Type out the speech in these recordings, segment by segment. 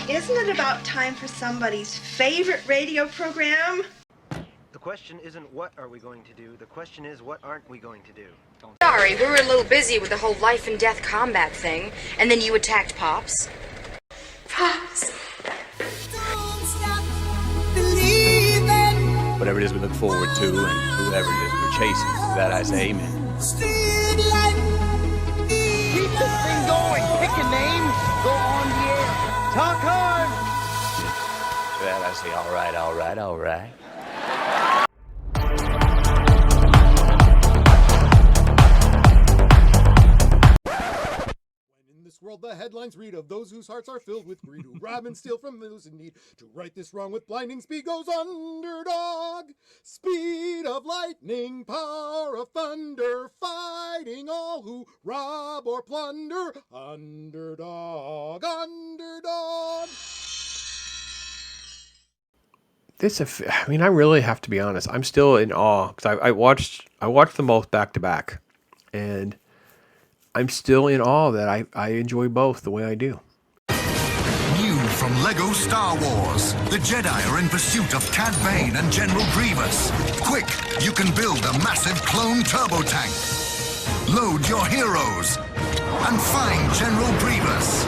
Isn't it about time for somebody's favorite radio program? The question isn't what are we going to do, the question is what aren't we going to do. Sorry, we were a little busy with the whole life and death combat thing, and then you attacked Pops. Pops. Whatever it is we look forward to and whoever it is we're chasing, to that I say amen. Keep the thing going. Pick a name. Go on the air. Talk hard. To that I say all right, all right, all right. In this world, the headlines read of those whose hearts are filled with greed, who rob and steal from those in need. To right this wrong with blinding speed goes underdog. Speed of lightning, power of thunder, fighting all who rob or plunder. Underdog, underdog. I really have to be honest. I'm still in awe because I watched them both back to back, and I'm still in awe that I enjoy both the way I do. New from Lego Star Wars, the Jedi are in pursuit of Cad Bane and General Grievous. Quick, you can build a massive clone turbo tank. Load your heroes and find General Grievous.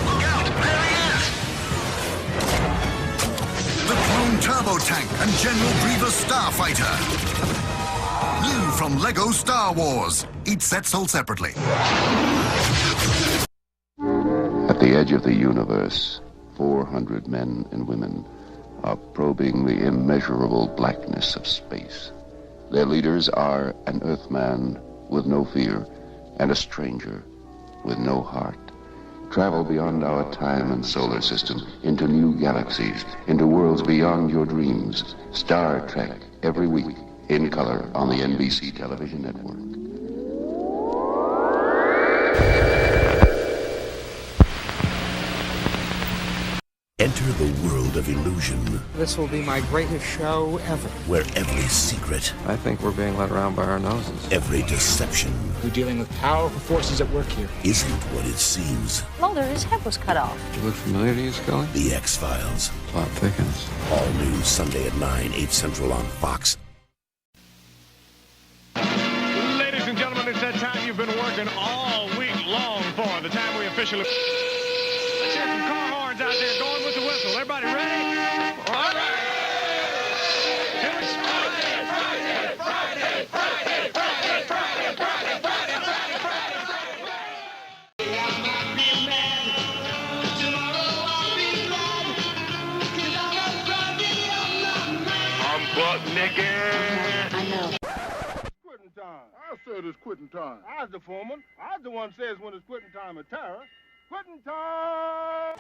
Look out, there he is! The clone turbo tank and General Grievous Starfighter. New from Lego Star Wars. Each set sold separately. At the edge of the universe, 400 men and women are probing the immeasurable blackness of space. Their leaders are an Earthman with no fear and a stranger with no heart. Travel beyond our time and solar system, into new galaxies, into worlds beyond your dreams. Star Trek, every week, in color on the NBC television network. Enter the world of illusion. This will be my greatest show ever. Where every secret, I think we're being led around by our noses. every deception, We're dealing with powerful forces at work here. isn't what it seems. Mulder, his head was cut off. You look familiar to you, Scully? The X-Files. Plot thickens. All new Sunday at 9, 8 Central on Fox. Ladies and gentlemen, it's that time you've been working all week long for. The time we officially... Let's hear some car horns out there going with the whistle. Everybody ready? All right. It's Friday, Friday, Friday, Friday, Friday, Friday, Friday, Friday, Friday, Friday, I'm butt naked. I know. Quitting time. I said it's quitting time. I was the foreman. I was the one says when it's quitting time at terror. Quitting time!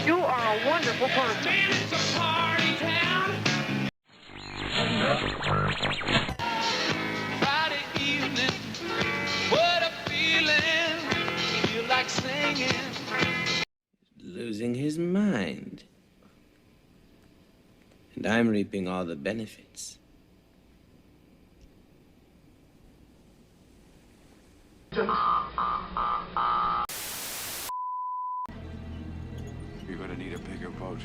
You are a wonderful person. Friday evening, what a feeling. Feel like singing. Losing his mind. And I'm reaping all the benefits. You're gonna need a bigger boat.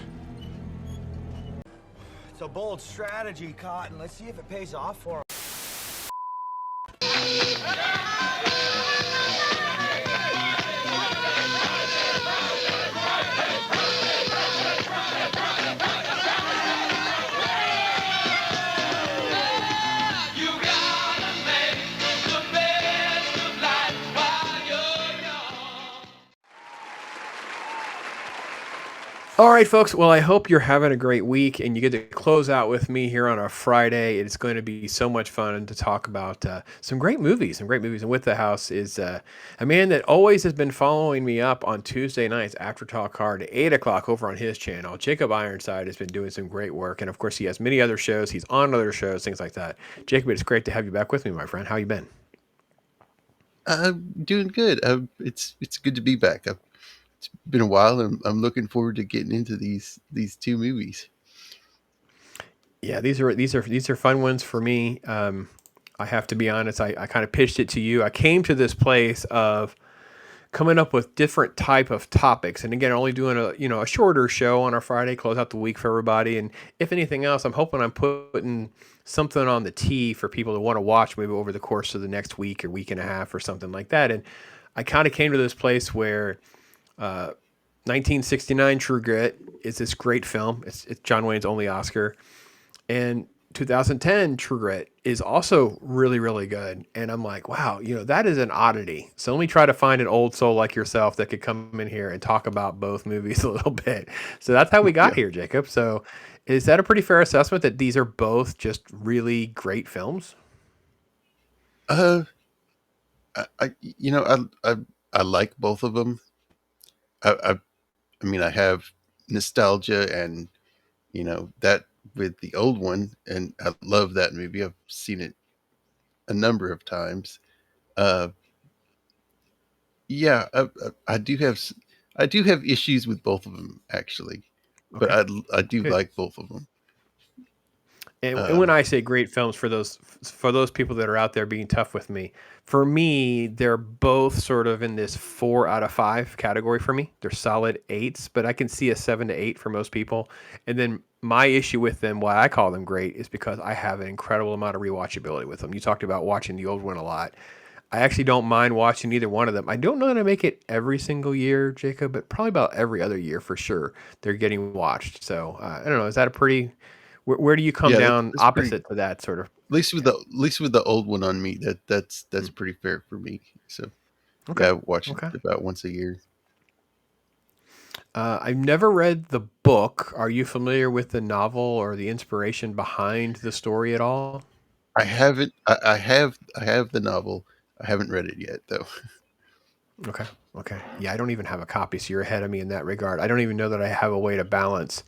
It's a bold strategy, Cotton. Let's see if it pays off for him. All right, folks. Well, I hope you're having a great week and you get to close out with me here on a Friday. It's going to be so much fun to talk about some great movies. And with the house is a man that always has been following me up on Tuesday nights after Talk Hard at 8 o'clock over on his channel. Jacob Ironside has been doing some great work. And, of course, he has many other shows. He's on other shows, things like that. Jacob, it's great to have you back with me, my friend. How you been? Doing good. It's good to be back. been a while, and I'm looking forward to getting into these two movies. Yeah, these are fun ones for me. I have to be honest. I kind of pitched it to you. I came to this place of coming up with different type of topics, and again, only doing a shorter show on our Friday, close out the week for everybody. And if anything else, I'm hoping I'm putting something on the tee for people to want to watch maybe over the course of the next week or week and a half or something like that. And I kind of came to this place where 1969 True Grit is this great film. It's John Wayne's only Oscar. And 2010 True Grit is also really, really good. And I'm like, wow, that is an oddity. So let me try to find an old soul like yourself that could come in here and talk about both movies a little bit. So that's how we got here, Jacob. So is that a pretty fair assessment that these are both just really great films? I like both of them. I mean, I have nostalgia and that with the old one, and I love that movie. I've seen it a number of times. Yeah, I do have issues with both of them actually, but Okay. I do Good. like both of them. And when I say great films, for those people that are out there being tough with me, for me, they're both sort of in this 4 out of 5 category for me. They're solid 8s, but I can see a 7 to 8 for most people. And then my issue with them, why I call them great, is because I have an incredible amount of rewatchability with them. You talked about watching the old one a lot. I actually don't mind watching either one of them. I don't know that I make it every single year, Jacob, but probably about every other year for sure. They're getting watched. So I don't know. Is that a pretty... Where do you come down that's opposite to that sort of? At least with the old one on me, that's pretty fair for me. So Okay. yeah, I watch Okay. it about once a year. I've never read the book. Are you familiar with the novel or the inspiration behind the story at all? I haven't. I have the novel. I haven't read it yet though. Okay. Okay. Yeah, I don't even have a copy, so you're ahead of me in that regard. I don't even know that I have a way to balance.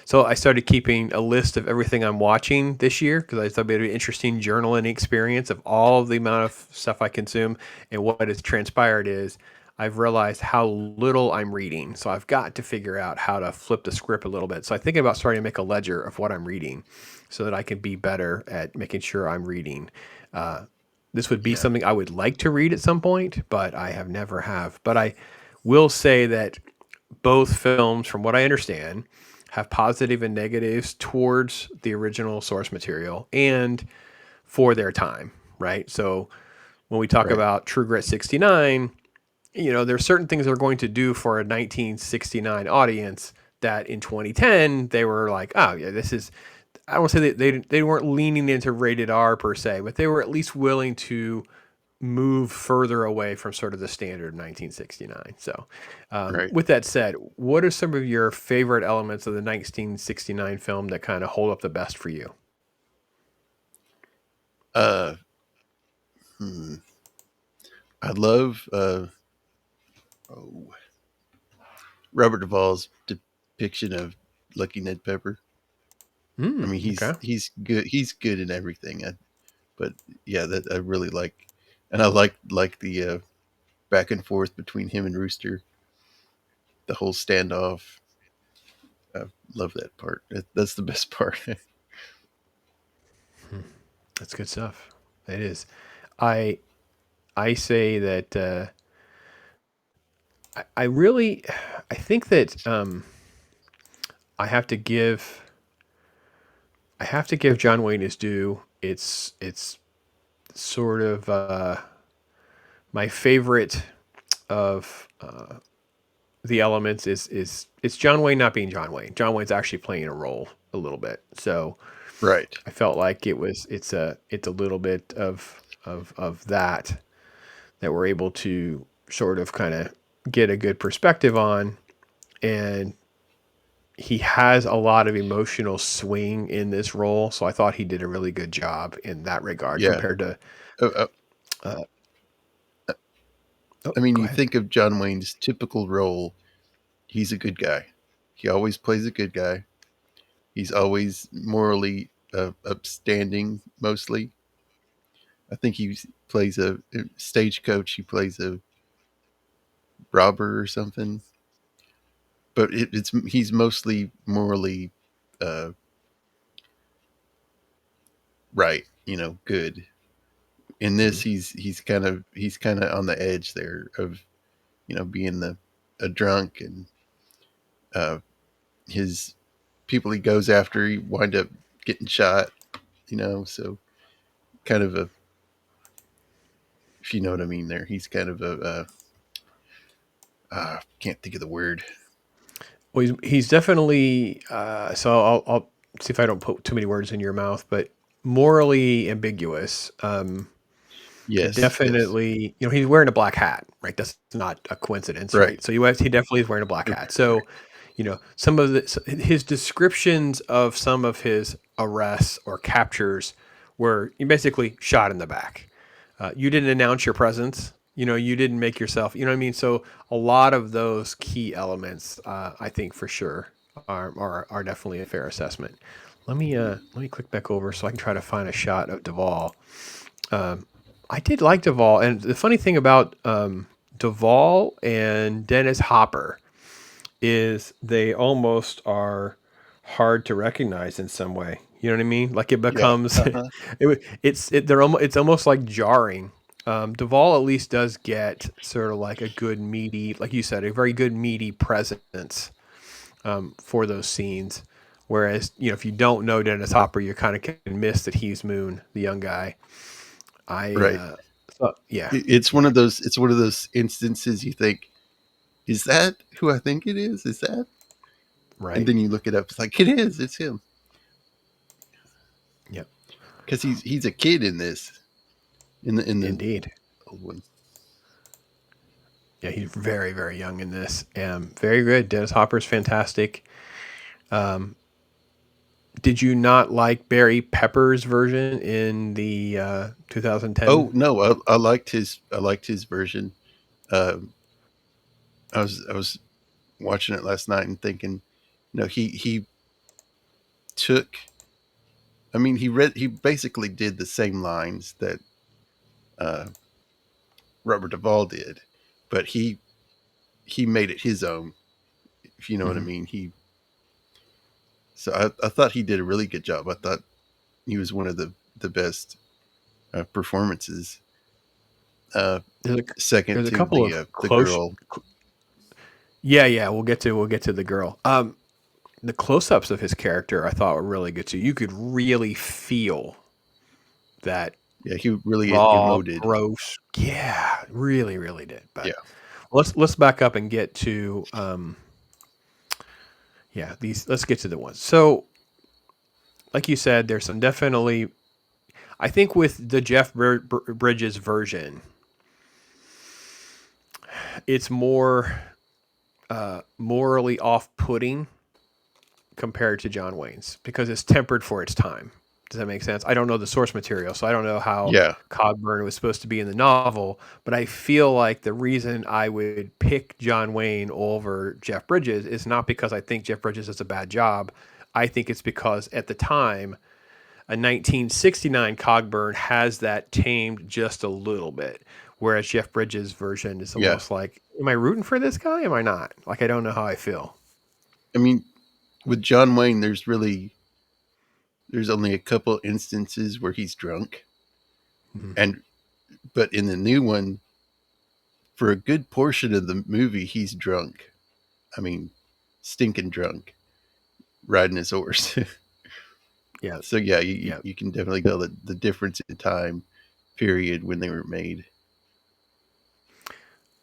So I started keeping a list of everything I'm watching this year because I thought it'd be an interesting journaling experience of all of the amount of stuff I consume. And what has transpired is I've realized how little I'm reading. So I've got to figure out how to flip the script a little bit. So I'm thinking about starting to make a ledger of what I'm reading so that I can be better at making sure I'm reading. This would be something I would like to read at some point, but I have never have. But I will say that both films, from what I understand, have positive and negatives towards the original source material and for their time, right? So when we talk about True Grit 69, there's certain things they're going to do for a 1969 audience that in 2010 they were like, oh yeah, this is. I don't want to say that they weren't leaning into rated R per se, but they were at least willing to move further away from sort of the standard 1969. So with that said, what are some of your favorite elements of the 1969 film that kind of hold up the best for you? I love Robert Duvall's depiction of Lucky Ned Pepper. I mean, he's good. He's good in everything. But yeah, that I really like, and I like the back and forth between him and Rooster. The whole standoff. I love that part. That's the best part. That's good stuff. It is. I say that I think that I have to give John Wayne his due. It's sort of my favorite of the elements is it's John Wayne not being John Wayne. John Wayne's actually playing a role a little bit. So right. I felt like it's a little bit of that we're able to sort of kind of get a good perspective on. And he has a lot of emotional swing in this role. So I thought he did a really good job in that regard compared to. I mean, you think of John Wayne's typical role. He's a good guy. He always plays a good guy. He's always morally upstanding, mostly. I think he plays a stagecoach. He plays a robber or something. but he's mostly morally right, good. In this, he's kind of on the edge there of being a drunk, and his people he goes after, he wind up getting shot, so kind of a, if you know what I mean there, he's kind of a can't think of the word. Well, he's definitely so I'll see if I don't put too many words in your mouth, but morally ambiguous. Yes, definitely. yes. He's wearing a black hat, right? That's not a coincidence, right? So he definitely is wearing a black hat. So, some of his descriptions of some of his arrests or captures were basically shot in the back. You didn't announce your presence. You didn't make yourself. You know what I mean? So a lot of those key elements, I think for sure, are definitely a fair assessment. Let me click back over so I can try to find a shot of Duvall. I did like Duvall, and the funny thing about Duvall and Dennis Hopper is they almost are hard to recognize in some way. You know what I mean? Like it becomes, it's almost like jarring. Duvall at least does get sort of like a good meaty, like you said, a very good meaty presence for those scenes. Whereas, if you don't know Dennis Hopper, you kind of can miss that he's Moon, the young guy. Right. Yeah. It's one of those instances you think, is that who I think it is? Is that? Right. And then you look it up. It's like, it's him. Yep. Because he's a kid in this. In the Indeed. Old one. Yeah, he's very, very young in this. Very good. Dennis Hopper's fantastic. Did you not like Barry Pepper's version in the 2010? Oh no, I liked his version. I was watching it last night and thinking, he took. I mean, he basically did the same lines that Robert Duvall did, but he made it his own. If you know what I mean, So I thought he did a really good job. I thought he was one of the best performances. Second there's a to couple the of close, girl. Yeah, we'll get to the girl. The close-ups of his character I thought were really good too. You could really feel that. Yeah, he really raw, emoted. Gross. Yeah, really, really did. But yeah, let's back up and get to let's get to the ones. So, like you said, there's some definitely. I think with the Jeff Bridges version, it's more morally off-putting compared to John Wayne's because it's tempered for its time. Does that make sense? I don't know the source material, so I don't know how Cogburn was supposed to be in the novel, but I feel like the reason I would pick John Wayne over Jeff Bridges is not because I think Jeff Bridges does a bad job. I think it's because at the time, a 1969 Cogburn has that tamed just a little bit, whereas Jeff Bridges' version is almost like, am I rooting for this guy? Am I not? Like, I don't know how I feel. I mean, with John Wayne, there's only a couple instances where he's drunk. But in the new one, for a good portion of the movie, he's drunk. I mean, stinking drunk, riding his horse. Yeah. So you can definitely tell the difference in time period when they were made.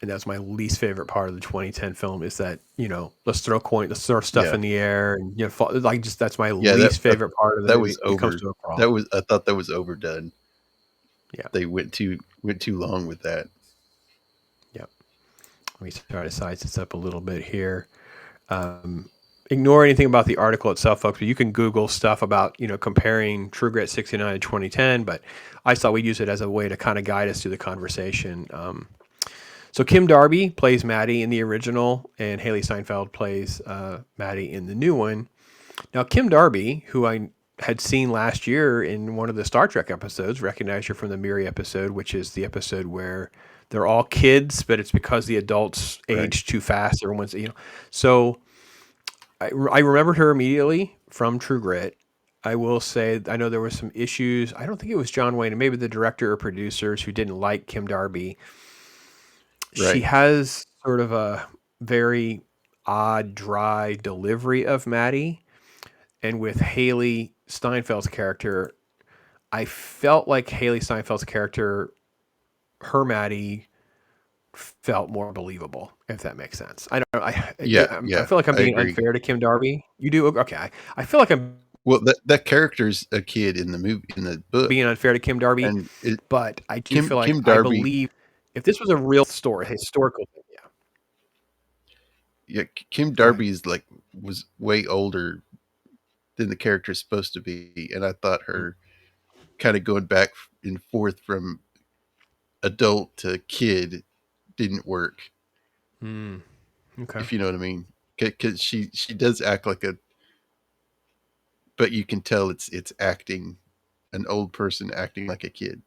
And that's my least favorite part of the 2010 film is that, let's throw stuff in the air and that's my least favorite part of the movie. I thought that was overdone. Yeah. They went too long with that. Yep. Let me try to size this up a little bit here. Ignore anything about the article itself, folks, but you can Google stuff about, comparing True Grit 69 and 2010, but I thought we'd use it as a way to kind of guide us through the conversation. So Kim Darby plays Mattie in the original, and Hailee Steinfeld plays Mattie in the new one. Now, Kim Darby, who I had seen last year in one of the Star Trek episodes, recognized her from the Miri episode, which is the episode where they're all kids, but it's because the adults age too fast. Everyone's, So I remembered her immediately from True Grit. I will say I know there was some issues. I don't think it was John Wayne and maybe the director or producers who didn't like Kim Darby. She Right. has sort of a very odd, dry delivery of Mattie. And with Hailee Steinfeld's character, I felt like Hailee Steinfeld's character, her Mattie, felt more believable, if that makes sense. I don't know. I feel like I'm I being agree. unfair to Kim Darby. You do? Okay. I feel like I'm Well, that character's a kid in the movie, in the book. being unfair to Kim Darby, And but I do feel like Kim I Darby, believe if this was a real story, historical thing, yeah, Kim Darby's like was way older than the character's supposed to be, and I thought her kind of going back and forth from adult to kid didn't work. Okay. If you know what I mean, because she does act like but you can tell it's acting, an old person acting like a kid.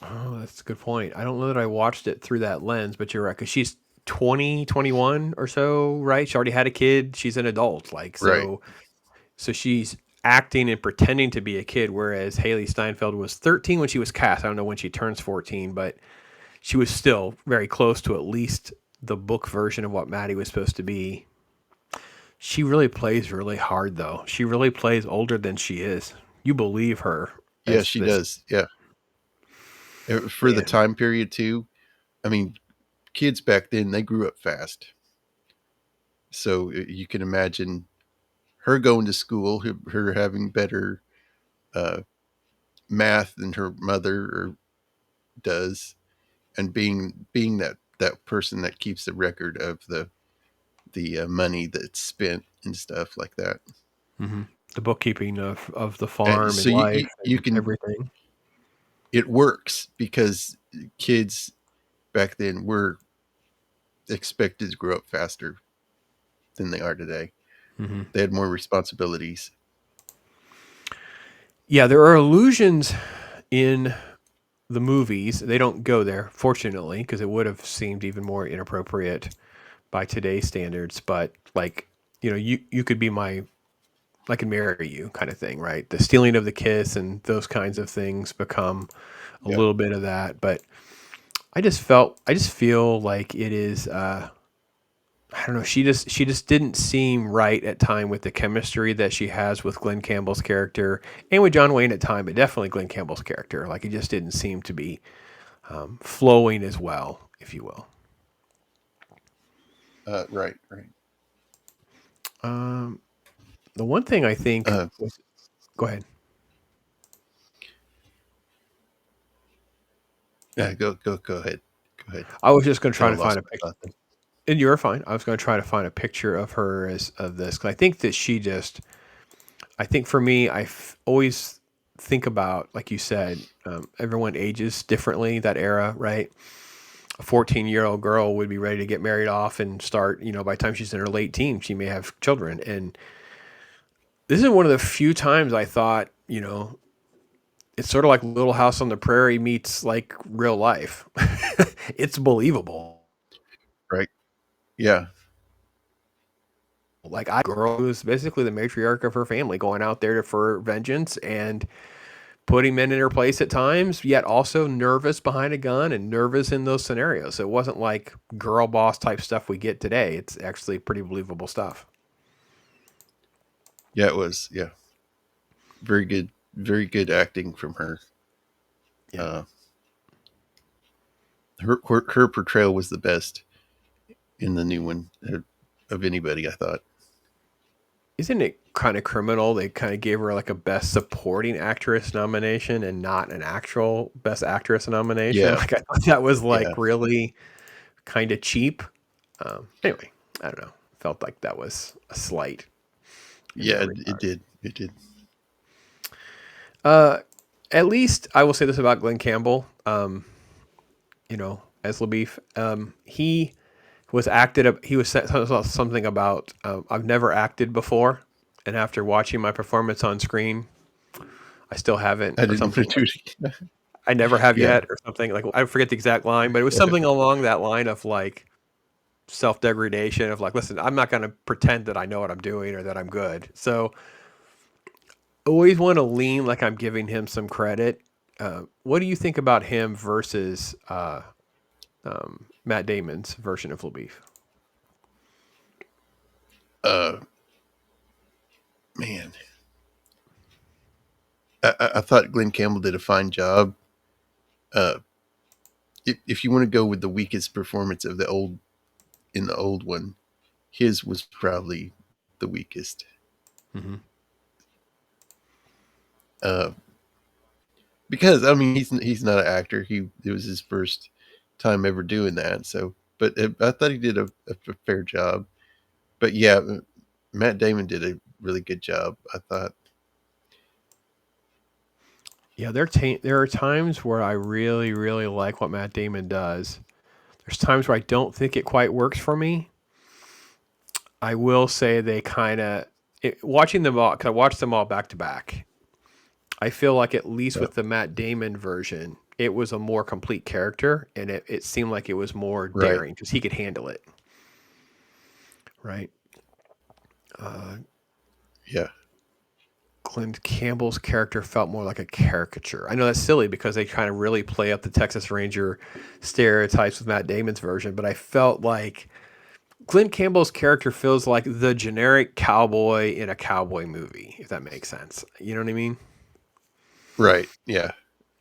Oh, that's a good point. I don't know that I watched it through that lens, but you're right. Cause she's 20, 21 or so, right? She already had a kid. She's an adult. Like, Right. so she's acting and pretending to be a kid. Whereas Hailee Steinfeld was 13 when she was cast. I don't know when she turns 14, but she was still very close to at least the book version of what Mattie was supposed to be. She really plays really hard though. She really plays older than she is. You believe her. Yeah, she does. Yeah. For the time period too. I mean, kids back then, they grew up fast. So you can imagine her going to school, her having better math than her mother does, and being that person that keeps the record of the money that's spent and stuff like that. Mm-hmm. The bookkeeping of the farm So and life you and can everything. It works because kids back then were expected to grow up faster than they are today. Mm-hmm. They had more responsibilities. Yeah, there are illusions in the movies. They don't go there, fortunately, because it would have seemed even more inappropriate by today's standards. But like, you could be I can marry you kind of thing, right? The stealing of the kiss and those kinds of things become a little bit of that. But I just feel like it is, I don't know. She just didn't seem right at time with the chemistry that she has with Glen Campbell's character and with John Wayne at time, but definitely Glen Campbell's character. Like it just didn't seem to be flowing as well, if you will. Right. The one thing I think was, go ahead. Yeah, go ahead. Go ahead. I was just going to try to find a picture. And you're fine. I was going to try to find a picture of her of this. Cause I think that I think for me, always think about, like you said, everyone ages differently that era, right? A 14-year-old girl would be ready to get married off and start, by the time she's in her late teens, she may have children. And this is one of the few times I thought, it's sort of like Little House on the Prairie meets like real life. It's believable. Right. Yeah. Like girl who's basically the matriarch of her family going out there for vengeance and putting men in her place at times, yet also nervous behind a gun and nervous in those scenarios. So it wasn't like girl boss type stuff we get today. It's actually pretty believable stuff. Yeah, it was. Yeah. Very good acting from her. Yeah. Her portrayal was the best in the new one of anybody, I thought. Isn't it kind of criminal? They kind of gave her like a best supporting actress nomination and not an actual best actress nomination. Yeah. Like I thought that was really kind of cheap. Anyway, I don't know. Felt like that was a slight. Yeah, it did. It did. At least I will say this about Glen Campbell. As La Boeuf, he was he was said something about I've never acted before, and after watching my performance on screen, I still haven't. I didn't do it. I never have yet, or something like I forget the exact line, but it was something along that line of like, self-degradation of like, listen, I'm not going to pretend that I know what I'm doing or that I'm good. So always want to lean like I'm giving him some credit. What do you think about him versus Matt Damon's version of La Boeuf? Man, I thought Glen Campbell did a fine job. If you want to go with the weakest performance of the old one, his was probably the weakest. Mm-hmm. Because I mean, he's not an actor. It was his first time ever doing that. So, but I thought he did a fair job. But yeah, Matt Damon did a really good job, I thought. Yeah, there are times where I really, really like what Matt Damon does. There's times where I don't think it quite works for me. I will say they kind of, watching them all, because I watched them all back to back, I feel like at least with the Matt Damon version, it was a more complete character, and it seemed like it was more daring because he could handle it. Right? Yeah. Glen Campbell's character felt more like a caricature. I know that's silly because they kind of really play up the Texas Ranger stereotypes with Matt Damon's version, but I felt like Glen Campbell's character feels like the generic cowboy in a cowboy movie, if that makes sense. You know what I mean? Right. Yeah.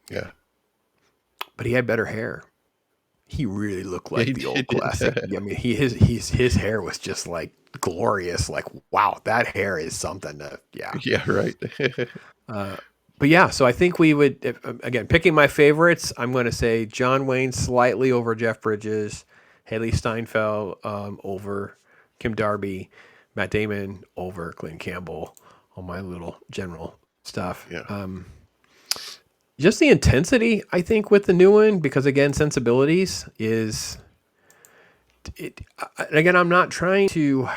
Yeah. But he had better hair. He really looked like the old classic. I mean, his hair was just like glorious. Like, wow, that hair is something. Yeah. Right. But yeah, so I think we would, again, picking my favorites, I'm going to say John Wayne slightly over Jeff Bridges, Hailee Steinfeld over Kim Darby, Matt Damon over Glen Campbell on my little general stuff. Yeah. Just the intensity, I think, with the new one, because again, Sensibilities is it. Again, I'm not trying to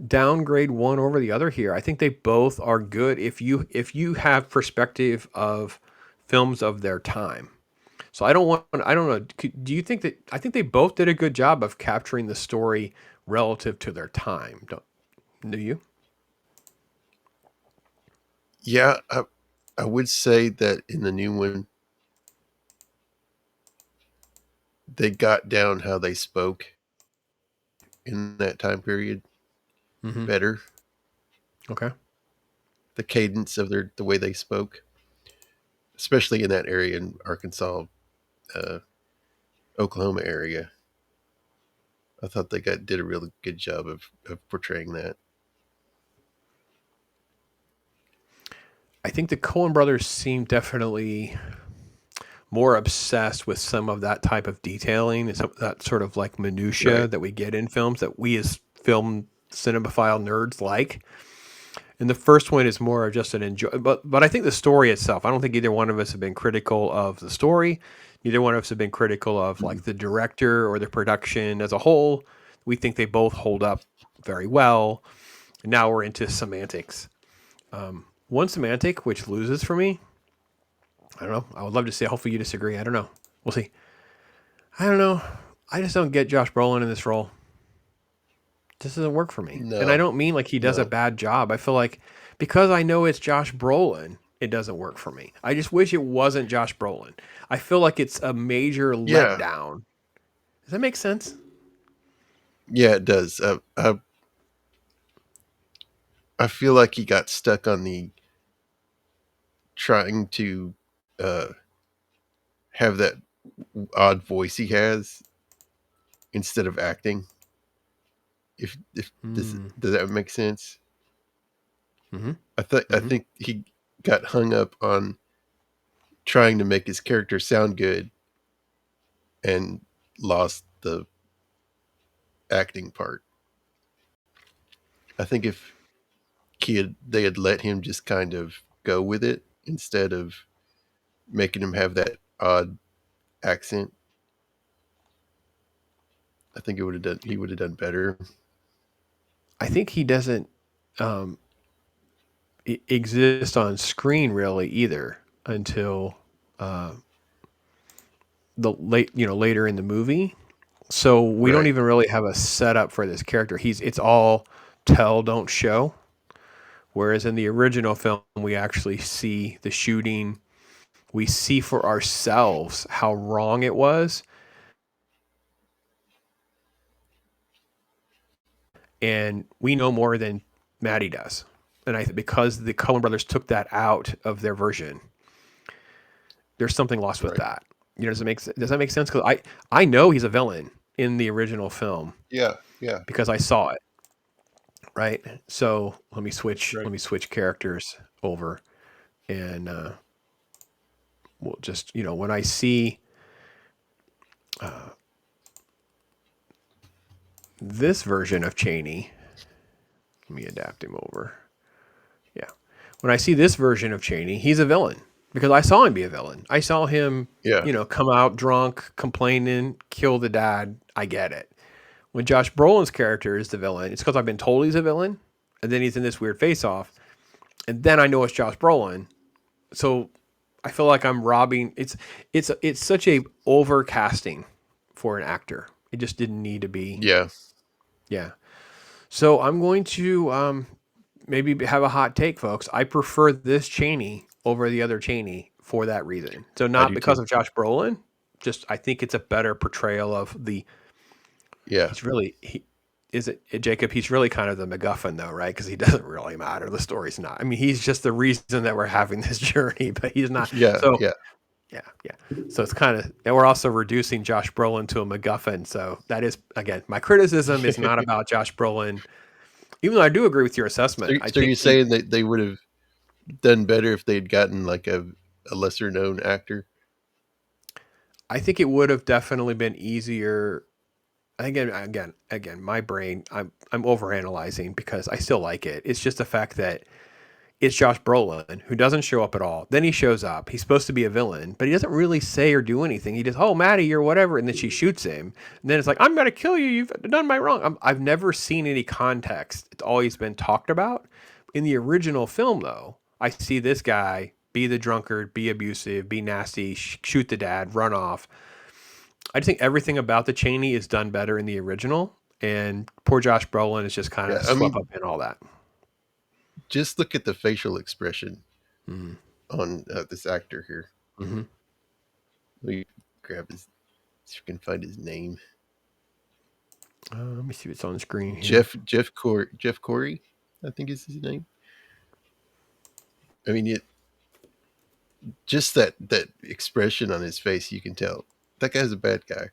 downgrade one over the other here. I think they both are good if you have perspective of films of their time. So I don't know. Do you think that? I think they both did a good job of capturing the story relative to their time. Do you? Yeah, I would say that in the new one, they got down how they spoke in that time period better. Okay. The cadence of the way they spoke, especially in that area in Arkansas, Oklahoma area. I thought they did a really good job of portraying that. I think the Coen Brothers seem definitely more obsessed with some of that type of detailing and some of that sort of like minutia that we get in films that we as film cinemaphile nerds like. And the first one is more of just an enjoy, but I think the story itself, I don't think either one of us have been critical of the story. Neither one of us have been critical of like the director or the production as a whole. We think they both hold up very well. And now we're into semantics. One semantic which loses for me, I don't know. I would love to say, hopefully you disagree. I don't know. We'll see. I don't know. I just don't get Josh Brolin in this role. This doesn't work for me. No. And I don't mean like he does a bad job. I feel like because I know it's Josh Brolin, it doesn't work for me. I just wish it wasn't Josh Brolin. I feel like it's a major letdown. Does that make sense? Yeah, it does. I feel like he got stuck on the trying to have that odd voice he has instead of acting. If does that make sense? Mm-hmm. I think he got hung up on trying to make his character sound good and lost the acting part. I think if they had let him just kind of go with it instead of making him have that odd accent, I think he would have done better. I think he doesn't exist on screen really either until later in the movie So we don't Right. even really have a setup for this character. It's all tell, don't show. Whereas in the original film, we actually see the shooting. We see for ourselves how wrong it was. And we know more than Mattie does. And because the Coen Brothers took that out of their version, there's something lost with that. Does that make sense? Because I know he's a villain in the original film. Yeah. Because I saw it. Right. So let me switch characters over, and we'll just when I see this version of Chaney, let me adapt him over. Yeah. When I see this version of Chaney, he's a villain because I saw him be a villain. I saw him, come out drunk, complaining, kill the dad. I get it. When Josh Brolin's character is the villain, it's because I've been told he's a villain, and then he's in this weird face-off, and then I know it's Josh Brolin. So I feel like I'm robbing. It's such a overcasting for an actor. It just didn't need to be. Yeah. So I'm going to maybe have a hot take, folks. I prefer this Chaney over the other Chaney for that reason. So not because of Josh Brolin. Just I think it's a better portrayal of the. Yeah. Jacob? He's really kind of the MacGuffin, though, right? Because he doesn't really matter. The story's not. I mean, he's just the reason that we're having this journey, but he's not. Yeah. So it's kind of, and we're also reducing Josh Brolin to a MacGuffin. So that is, again, my criticism is not about Josh Brolin, even though I do agree with your assessment. So you're saying that they would have done better if they'd gotten like a lesser known actor? I think it would have definitely been easier. Again, my brain, I'm overanalyzing because I still like it. It's just the fact that it's Josh Brolin who doesn't show up at all. Then he shows up. He's supposed to be a villain, but he doesn't really say or do anything. He just, Mattie, you're whatever. And then she shoots him. And then it's like, I'm going to kill you. You've done my wrong. I've never seen any context. It's always been talked about. In the original film, though, I see this guy be the drunkard, be abusive, be nasty, shoot the dad, run off. I just think everything about the Chaney is done better in the original, and poor Josh Brolin is just kind of swept up in all that. Just look at the facial expression on this actor here. Mm-hmm. Let me grab his, see if you can find his name. Let me see what's on the screen here. Jeff Corey, I think is his name. I mean, just that expression on his face, you can tell that guy's a bad guy.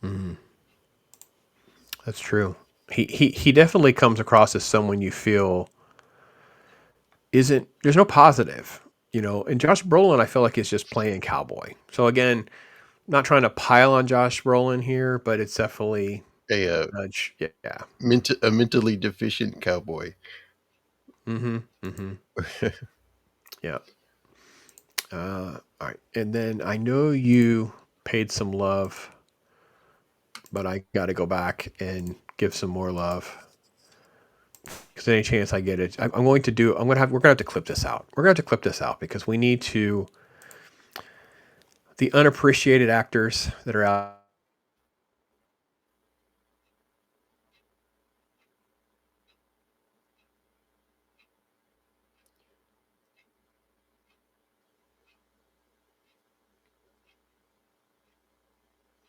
Mm-hmm. That's true. He definitely comes across as someone you feel there's no positive, and Josh Brolin, I feel like is just playing cowboy. So again, not trying to pile on Josh Brolin here, but it's definitely a mentally deficient cowboy. Mm-hmm. Yeah. All right. And then I know you paid some love, but I got to go back and give some more love. Because any chance I get it, we're going to have to clip this out. We're going to have to clip this out because we need to, the unappreciated actors that are out.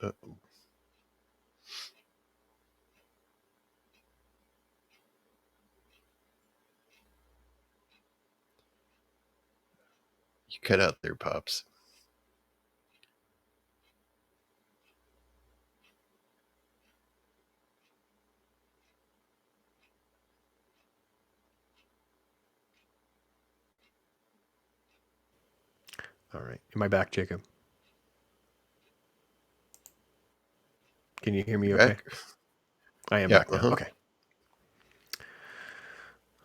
Uh-oh. You cut out there, Pops. All right. Am I back, Jacob? Can you hear me okay? Back? I am back now. Okay.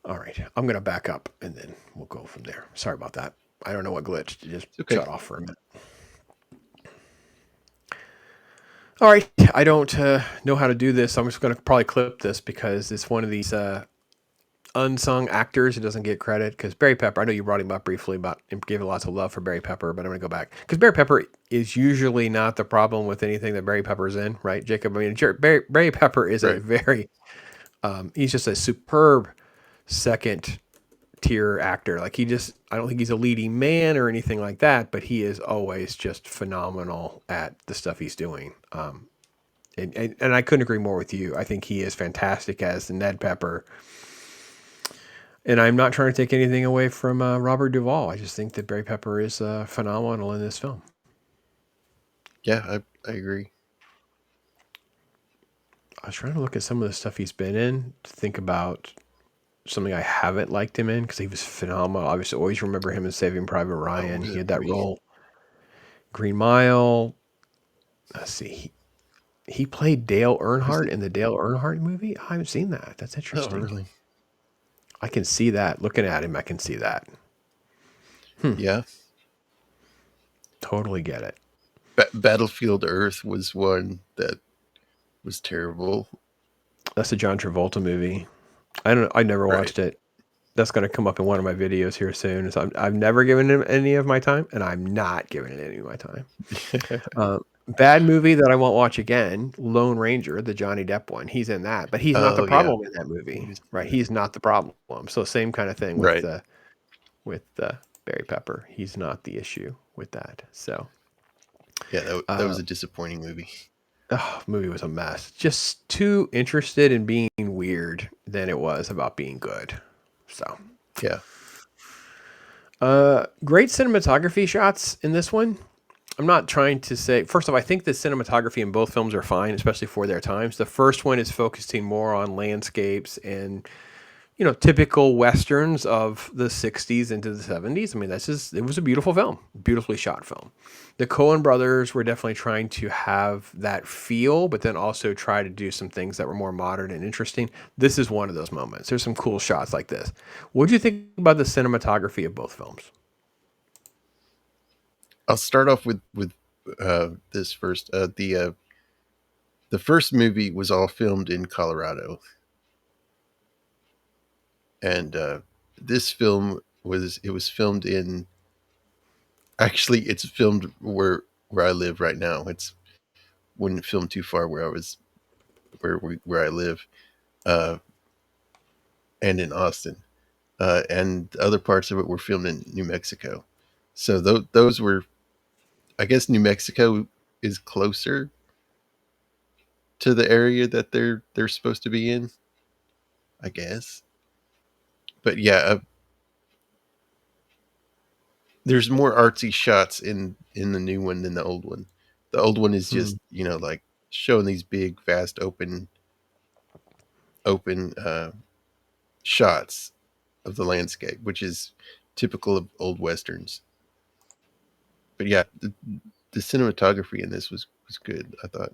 All right. I'm going to back up and then we'll go from there. Sorry about that. I don't know what glitched. It just shut off for a minute. All right. I don't know how to do this. I'm just going to probably clip this because it's one of these unsung actors who doesn't get credit, because Barry Pepper, I know you brought him up briefly about and gave lots of love for Barry Pepper, but I'm going to go back because Barry Pepper is usually not the problem with anything that Barry Pepper's in, right, Jacob? I mean, Barry Pepper is a very, he's just a superb second tier actor. Like I don't think he's a leading man or anything like that, but he is always just phenomenal at the stuff he's doing. And I couldn't agree more with you. I think he is fantastic as Ned Pepper. And I'm not trying to take anything away from Robert Duvall. I just think that Barry Pepper is phenomenal in this film. Yeah, I agree. I was trying to look at some of the stuff he's been in to think about something I haven't liked him in, because he was phenomenal. Obviously, always remember him in Saving Private Ryan. He had that role. Green Mile. Let's see. He played Dale Earnhardt in the Dale Earnhardt movie. I haven't seen that. That's interesting. Oh, really? I can see that. Looking at him, I can see that. Yeah. Totally get it. Battlefield Earth was one that was terrible. That's a John Travolta movie. I never watched it. That's going to come up in one of my videos here soon. So I've never given him any of my time, and I'm not giving it any of my time. Bad movie that I won't watch again, Lone Ranger, the Johnny Depp one. He's in that, but he's not the problem in that movie, right? He's not the problem. So same kind of thing with Barry Pepper. He's not the issue with that. So yeah, that was a disappointing movie. Oh, movie was a mess. Just too interested in being weird than it was about being good. So yeah. Great cinematography shots in this one. I'm not trying to say, first off, I think the cinematography in both films are fine, especially for their times. The first one is focusing more on landscapes and, typical Westerns of the 60s into the 70s. I mean, it was a beautiful film, beautifully shot film. The Coen Brothers were definitely trying to have that feel, but then also try to do some things that were more modern and interesting. This is one of those moments. There's some cool shots like this. What do you think about the cinematography of both films? I'll start off with this first. The first movie was all filmed in Colorado, and this film was filmed in. Actually, it's filmed where I live right now. It's wouldn't film too far where I live, and in Austin, and other parts of it were filmed in New Mexico. So those were. I guess New Mexico is closer to the area that they're supposed to be in, I guess. But yeah, there's more artsy shots in the new one than the old one. The old one is just like showing these big, vast, open shots of the landscape, which is typical of old westerns. But yeah, the cinematography in this was good. I thought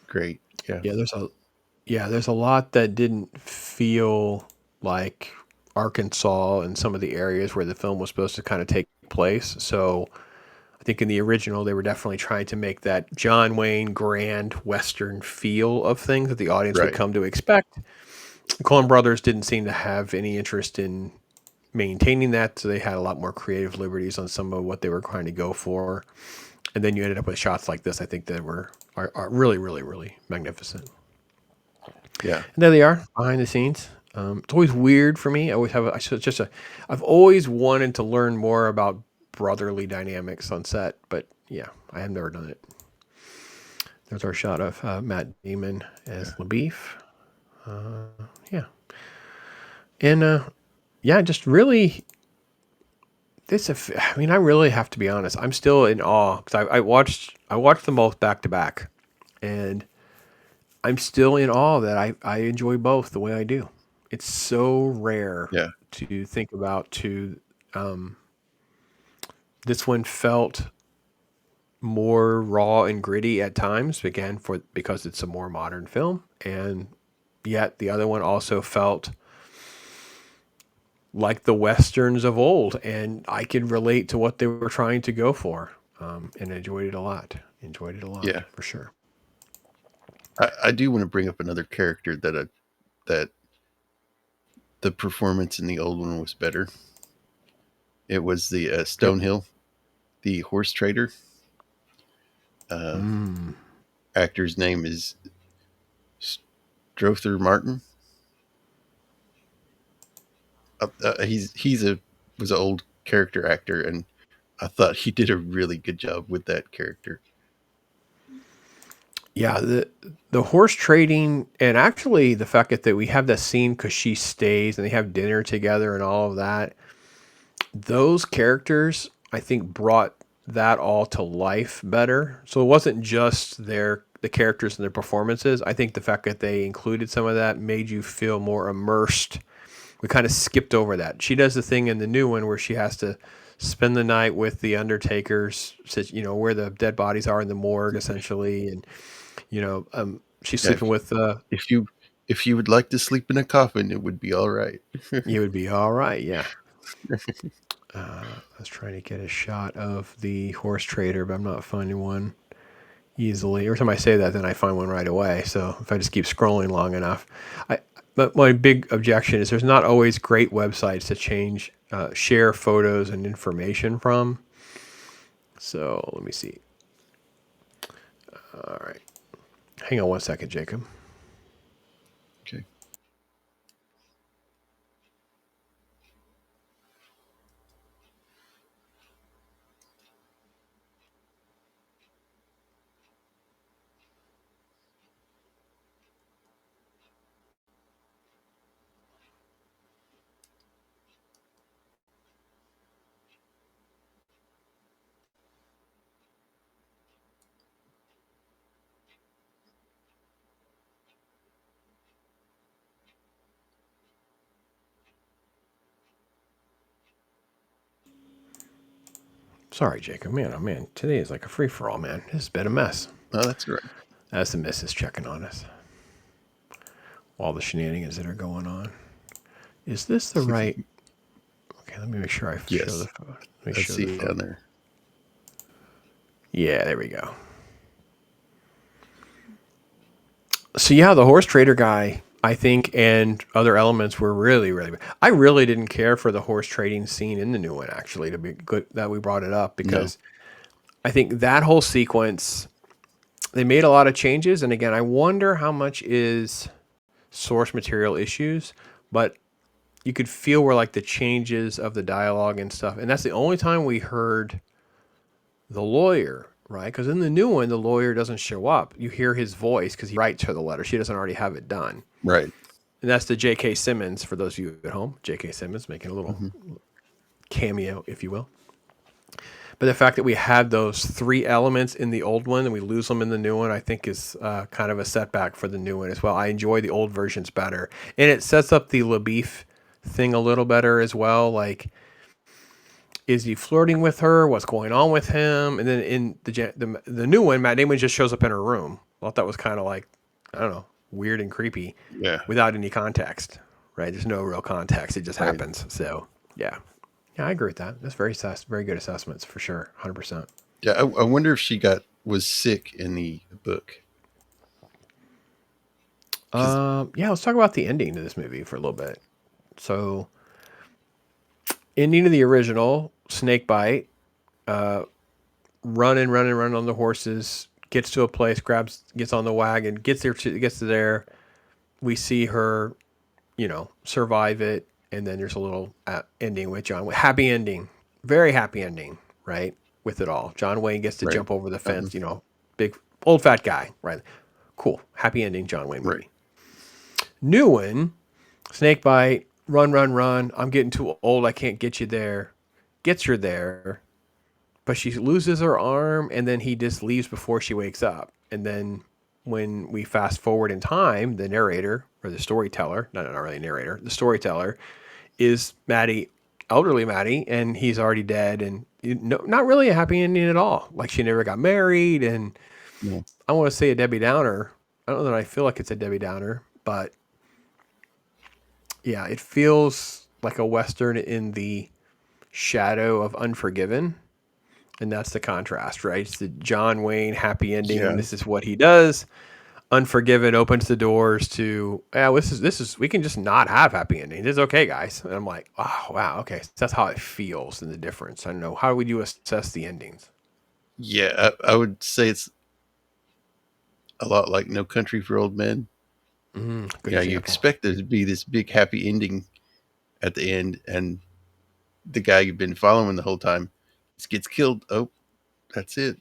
great. There's a lot that didn't feel like Arkansas and some of the areas where the film was supposed to kind of take place. So I think in the original, they were definitely trying to make that John Wayne grand Western feel of things that the audience would come to expect. The Coen Brothers didn't seem to have any interest in maintaining that, so they had a lot more creative liberties on some of what they were trying to go for. And then you ended up with shots like this, I think, that are really, really, really magnificent. Yeah. And there they are, behind the scenes. It's always weird for me. I've always wanted to learn more about brotherly dynamics on set, but yeah, I have never done it. There's our shot of Matt Damon as La Boeuf. And just really, I really have to be honest. I'm still in awe because I watched them both back to back, and I'm still in awe that I enjoy both the way I do. It's so rare to think about. This one felt more raw and gritty at times, again, because it's a more modern film, and yet the other one also felt like the Westerns of old, and I could relate to what they were trying to go for, and enjoyed it a lot. Yeah, for sure. I do want to bring up another character that the performance in the old one was better. It was the Stonehill, the horse trader. Actor's name is Strother Martin. Was an old character actor, and I thought he did a really good job with that character. Yeah, the horse trading, and actually the fact that we have that scene because she stays and they have dinner together and all of that. Those characters, I think, brought that all to life better. So it wasn't just the characters and their performances. I think the fact that they included some of that made you feel more immersed. We kind of skipped over that. She does the thing in the new one where she has to spend the night with the undertakers, where the dead bodies are in the morgue, essentially, and she's sleeping with. If you would like to sleep in a coffin, it would be all right. You would be all right, yeah. I was trying to get a shot of the horse trader, but I'm not finding one easily. Every time I say that, then I find one right away. So if I just keep scrolling long enough, but my big objection is there's not always great websites to share photos and information from. So let me see. All right. Hang on one second, Jacob. Okay. Sorry, Jacob. Man, oh man, today is like a free-for-all, man. This has been a mess. Oh, that's right. That's the missus checking on us. All the shenanigans that are going on. Is this the right? Okay, let me make sure I show the photo. Let's see it down there. Yeah, there we go. So yeah, the horse trader guy, I think, and other elements were really, really bad. I really didn't care for the horse trading scene in the new one, actually, to be good that we brought it up, because I think that whole sequence, they made a lot of changes. And again, I wonder how much is source material issues, but you could feel where like the changes of the dialogue and stuff. And that's the only time we heard the lawyer, right? Because in the new one, the lawyer doesn't show up. You hear his voice because he writes her the letter. She doesn't already have it done. Right. And that's the J.K. Simmons, for those of you at home. J.K. Simmons making a little cameo, if you will. But the fact that we had those three elements in the old one and we lose them in the new one, I think is kind of a setback for the new one as well. I enjoy the old versions better. And it sets up the La Boeuf thing a little better as well. Like, is he flirting with her? What's going on with him? And then in the new one, Matt Damon just shows up in her room. I thought that was kind of like, I don't know, weird and creepy. Yeah. Without any context, right? There's no real context. It just happens. So, yeah. Yeah, I agree with that. That's very good assessments for sure. 100%. Yeah, I wonder if she was sick in the book. Yeah, let's talk about the ending to this movie for a little bit. So, ending of the original, snake bite, running on the horses, gets to a place, gets on the wagon, gets to there. We see her, survive it. And then there's a little ending with John Wayne. Happy ending. Very happy ending, right? With it all. John Wayne gets to jump over the fence, big, old fat guy, right? Cool. Happy ending, John Wayne movie. Right. New one, snake bite, run. I'm getting too old. I can't get you there. Gets her there. But she loses her arm, and then he just leaves before she wakes up. And then when we fast forward in time, the narrator, or the storyteller, not really narrator, the storyteller, is Mattie, elderly Mattie, and he's already dead, and not really a happy ending at all. Like, she never got married, and I want to say a Debbie Downer. I don't know that I feel like it's a Debbie Downer, but yeah, it feels like a Western in the shadow of Unforgiven, and that's the contrast, right? It's the John Wayne happy ending, and this is what he does. Unforgiven opens the doors to, yeah, this is we can just not have happy endings. It's okay, guys. And I'm like, oh wow, okay. So that's how it feels and the difference. I don't know. How would you assess the endings? Yeah, I would say it's a lot like No Country for Old Men. Good You example. expect there to be this big happy ending at the end, and the guy you've been following the whole time just gets killed. Oh, that's it.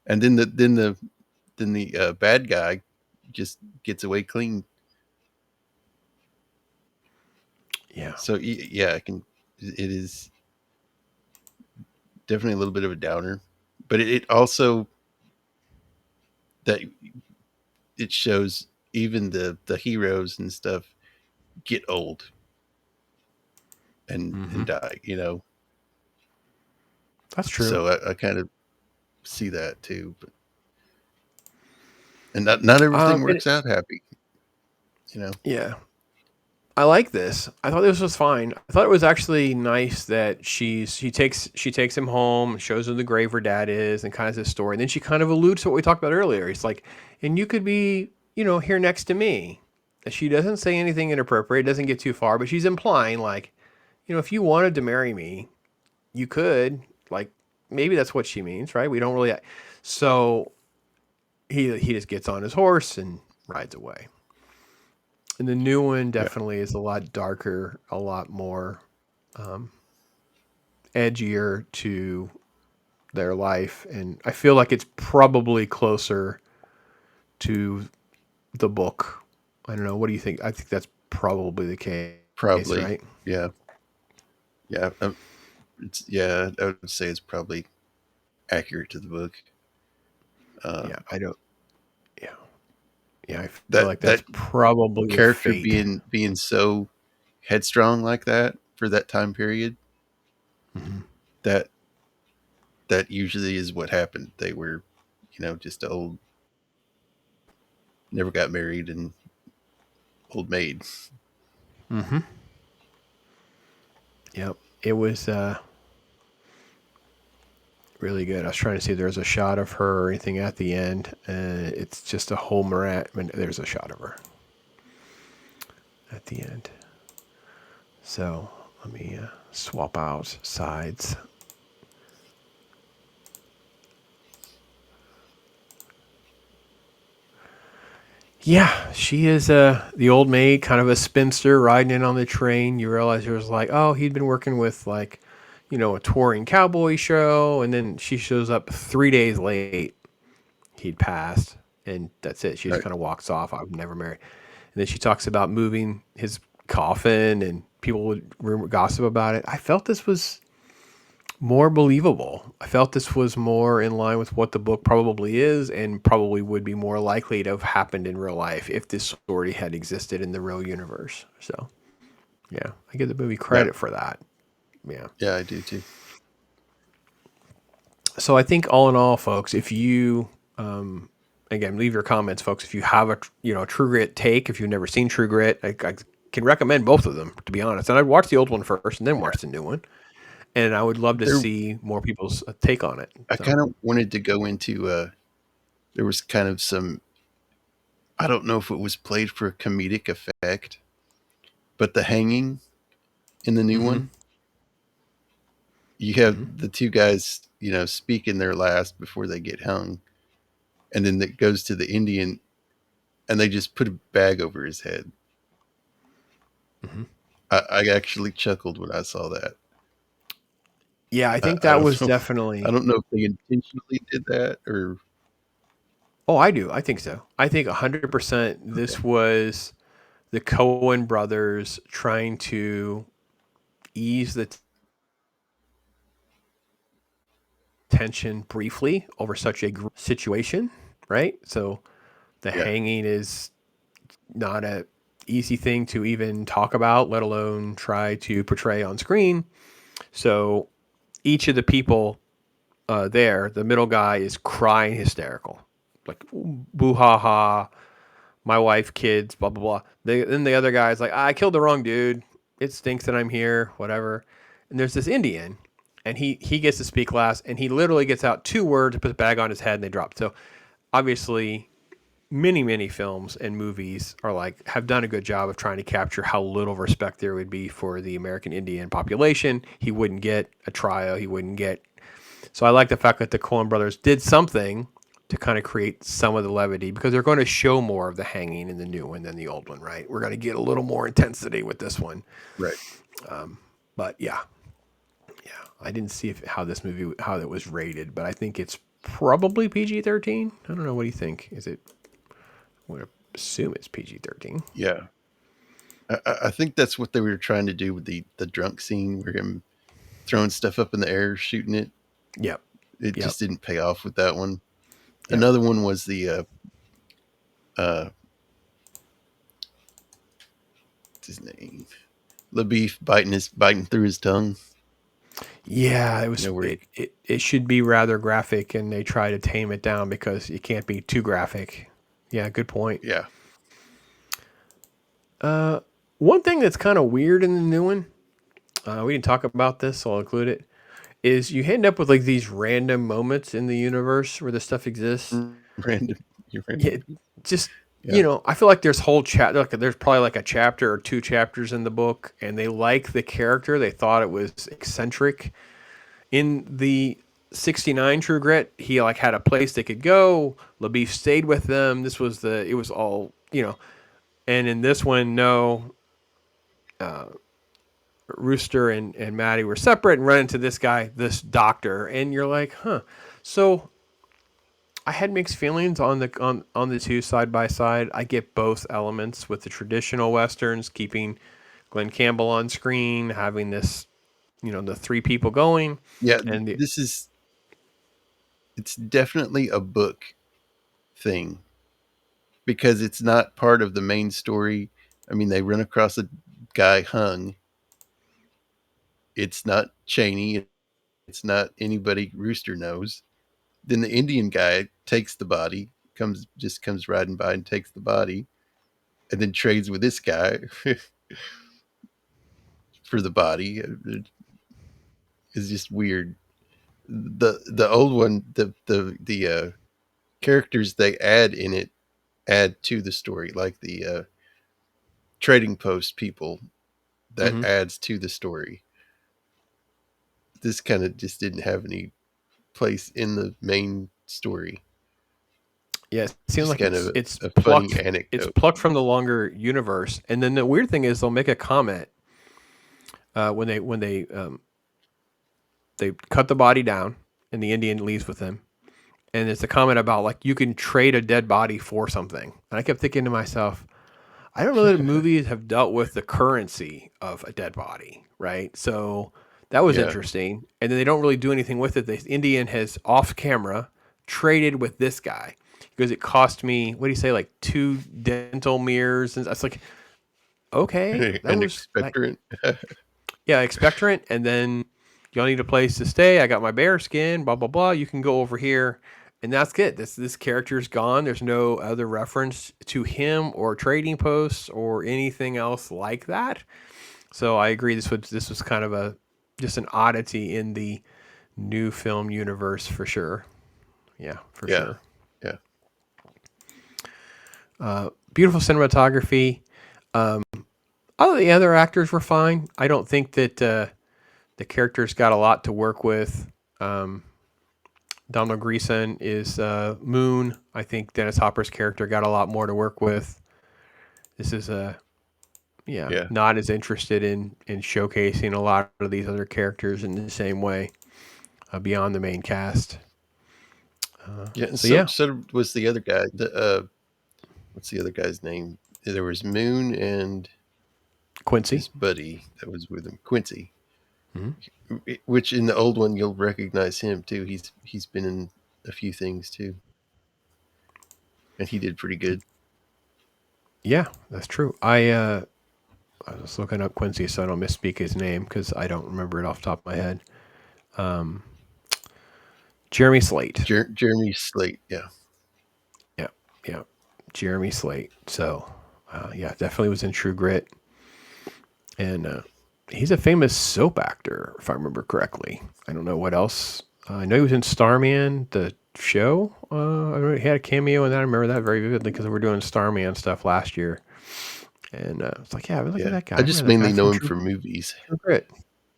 And then the bad guy just gets away clean. Yeah. So yeah, it is definitely a little bit of a downer, but it also that it shows even the heroes and stuff get old and die. That's true. So I kind of see that too, but and not everything works out happy. Yeah. I like this. I thought this was fine. I thought it was actually nice that she takes him home, shows him the grave where dad is, and kind of this story. And then she kind of alludes to what we talked about earlier. It's like, and you could be, here next to me. She doesn't say anything inappropriate, doesn't get too far, but she's implying like, if you wanted to marry me, you could. Like, maybe that's what she means, right? We don't really. So he just gets on his horse and rides away. And the new one definitely is a lot darker, a lot more edgier to their life. And I feel like it's probably closer to the book. I don't know. What do you think? I think that's probably the case. Probably, right? Yeah. I would say it's probably accurate to the book. I don't. Yeah, I feel like that's probably character fate. being so headstrong like that for that time period. Mm-hmm. That usually is what happened. They were, just old, never got married, and old maids. Mm-hmm. Yep, it was really good. I was trying to see if there's a shot of her or anything at the end. It's just a whole there's a shot of her at the end. So let me swap out sides. Yeah, she is the old maid, kind of a spinster riding in on the train. You realize it was like, oh, he'd been working with like, a touring cowboy show, and then she shows up 3 days late. He'd passed, and that's it. She just kind of walks off. I've never married. And then she talks about moving his coffin, and people would gossip about it. I felt this was more believable. I felt this was more in line with what the book probably is, and probably would be more likely to have happened in real life if this story had existed in the real universe. So, yeah, I give the movie credit for that. Yeah, I do too. So I think all in all, folks, if you, again, leave your comments, folks. If you have a True Grit take, if you've never seen True Grit, I can recommend both of them, to be honest. And I'd watch the old one first and then watch the new one. And I would love to see more people's take on it. I kind of wanted to go into, there was kind of some, I don't know if it was played for a comedic effect, but the hanging in the new one, you have the two guys, speaking their last before they get hung. And then it goes to the Indian, and they just put a bag over his head. Mm-hmm. I actually chuckled when I saw that. Yeah, I think that was definitely... I don't know if they intentionally did that or... Oh, I do. I think so. I think 100% this was the Coen Brothers trying to ease the tension briefly over such a situation, right? So the hanging is not a easy thing to even talk about, let alone try to portray on screen. So each of the people there, the middle guy is crying hysterical, like boo ha ha, my wife, kids, blah blah blah. Then the other guy's like, I killed the wrong dude. It stinks that I'm here, whatever. And there's this Indian, and he gets to speak last, and he literally gets out 2 words, puts a bag on his head, and they drop. So obviously many films and movies are like have done a good job of trying to capture how little respect there would be for the American Indian population. He wouldn't get a trial. He wouldn't get. So I like the fact that the Coen Brothers did something to kind of create some of the levity, because they're going to show more of the hanging in the new one than the old one, right? We're going to get a little more intensity with this one, right? But yeah, I didn't see how this movie how it was rated, but I think it's probably PG-13. I don't know. What do you think? Is it? I would assume it's PG-13. Yeah. I think that's what they were trying to do with the drunk scene, where him throwing stuff up in the air, shooting it. Yep. It just didn't pay off with that one. Yep. Another one was the what's his name? La Boeuf biting through his tongue. Yeah, it was. It should be rather graphic, and they try to tame it down because it can't be too graphic. Yeah, good point. Yeah. One thing that's kind of weird in the new one, we didn't talk about this, so I'll include it, is you end up with like these random moments in the universe where this stuff exists. Random. Yeah, just, you know, I feel like there's whole there's probably like a chapter or 2 chapters in the book, and they like the character. They thought it was eccentric. In the 69 True Grit, he like had a place they could go. La Boeuf stayed with them. It was all, you know. And in this one, no, Rooster and Mattie were separate and run into this guy, this doctor, and you're like, huh. So I had mixed feelings on the two side by side. I get both elements with the traditional Westerns, keeping Glen Campbell on screen, having this, you know, the 3 people going. Yeah, and it's definitely a book thing, because it's not part of the main story. I mean, they run across a guy hung. It's not Chaney. It's not anybody Rooster knows. Then the Indian guy takes the body, comes riding by and takes the body, and then trades with this guy for the body. It's just weird. The old one, the characters they add in it add to the story, like the trading post people that adds to the story. This kind of just didn't have any place in the main story. Yeah, it seems like it's a plucked, funny anecdote. It's plucked from the longer universe. And then the weird thing is they'll make a comment when they cut the body down and the Indian leaves with him. And it's a comment about like, you can trade a dead body for something. And I kept thinking to myself, I don't know that movies have dealt with the currency of a dead body, right? So that was interesting. And then they don't really do anything with it. The Indian has off camera traded with this guy because it cost me, what do you say, like 2 dental mirrors? And it's like, okay. That An was expectorant. Yeah, expectorant. And then y'all need a place to stay. I got my bear skin, blah, blah, blah. You can go over here. And that's it. This character's gone. There's no other reference to him or trading posts or anything else like that. So I agree. This was kind of just an oddity in the new film universe for sure. Yeah, for sure. Yeah. Beautiful cinematography. All the other actors were fine. I don't think that the characters got a lot to work with. Donald Gleason is Moon. I think Dennis Hopper's character got a lot more to work with. This is not as interested in showcasing a lot of these other characters in the same way beyond the main cast. So was the other guy. What's the other guy's name? There was Moon and Quincy, his buddy that was with him, Quincy. Mm-hmm. Which in the old one you'll recognize him too. He's been in a few things too, and he did pretty good. Yeah, that's true. I was looking up Quincy so I don't misspeak his name because I don't remember it off the top of my head. Jeremy Slate. Jeremy Slate. Yeah. Jeremy Slate. So, definitely was in True Grit, and he's a famous soap actor, if I remember correctly. I don't know what else. I know he was in Starman, the show. He had a cameo in that. I remember that very vividly because we were doing Starman stuff last year. And it's like, yeah, look at that guy. I just mainly know him from movies. Great.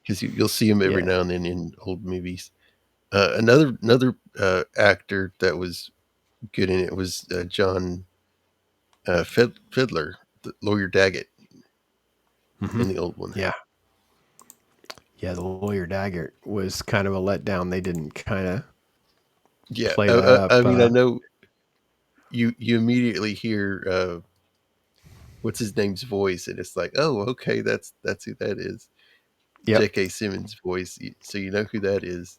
Because you'll see him every now and then in old movies. Another actor that was good in it was John Fiddler, the Lawyer Daggett, in the old one. Yeah. Yeah, the Lawyer Daggett was kind of a letdown. They didn't kind of play that up. I mean, I know you immediately hear what's his name's voice, and it's like, oh, okay, that's who that is. Yep. J.K. Simmons' voice, so you know who that is.